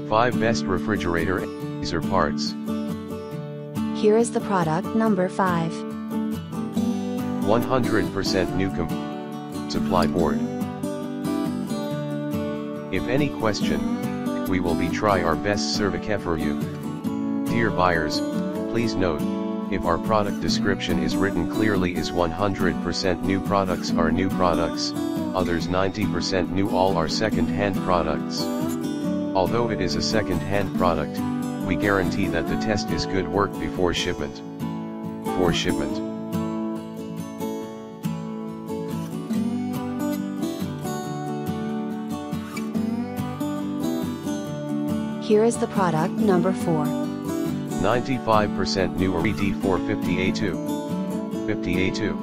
5 Best Refrigerator User Parts. Here is the product number 5. 100% new supply board. If any question, we will be try our best serve for you. Dear buyers, please note, if our product description is written clearly is 100% new products are new products, others 90% new all are second-hand products. Although it is a second-hand product, we guarantee that the test is good work before shipment. For shipment. Here is the product number 4. 95% new BN44-00195A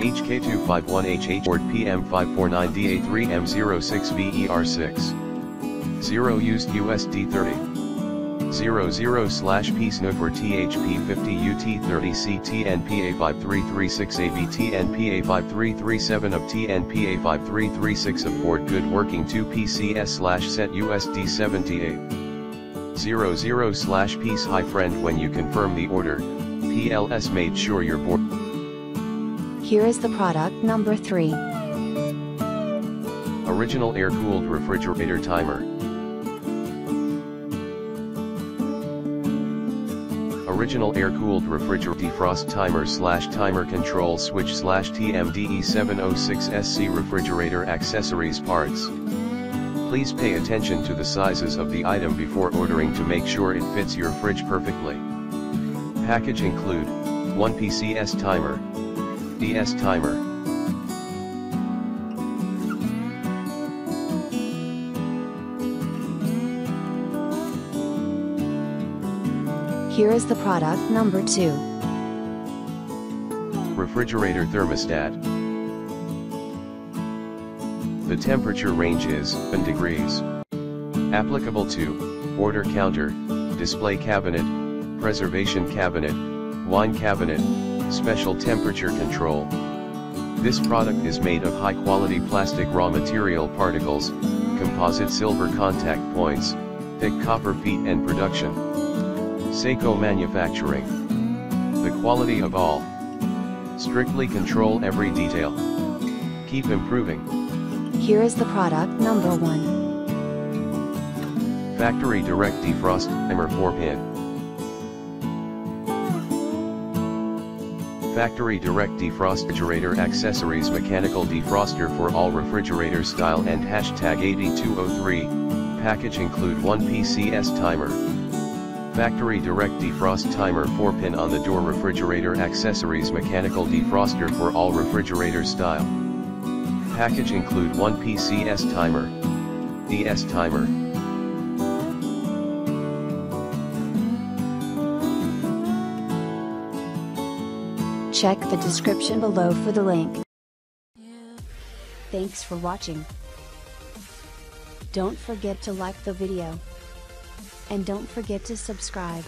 HK251HH Ford PM549DA3M06VER6. 0 used USD 30. 00/piece Nook for THP50UT30C TNPA5336A BTNPA5337 of TNPA5336 of Ford good working 2 PCS/set USD 78. 00/piece Hi friend, when you confirm the order, PLS made sure your board. Here is the product number 3. Original air-cooled refrigerator timer. Original air-cooled refrigerator defrost timer/timer control switch/TMDE706SC refrigerator accessories parts. Please pay attention to the sizes of the item before ordering to make sure it fits your fridge perfectly. Package include 1 PCS timer, DS timer. Here is the product number 2. Refrigerator Thermostat. The temperature range is 10 degrees. Applicable to order counter, display cabinet, preservation cabinet, wine cabinet, special temperature control. This product is made of high-quality plastic raw material particles, composite silver contact points, thick copper feet and production. Seiko Manufacturing. The quality of all. Strictly control every detail. Keep improving. Here is the product number 1. Factory Direct Defrost Timer 4-pin. Factory Direct Defrost Refrigerator Accessories Mechanical Defroster for all refrigerator style and #8203. Package include 1 PCS timer. Factory Direct Defrost Timer 4-pin on the door refrigerator accessories mechanical defroster for all refrigerator style. Package include 1 PCS timer, DS timer. Check the description below for the link. Thanks for watching. Don't forget to like the video. And don't forget to subscribe.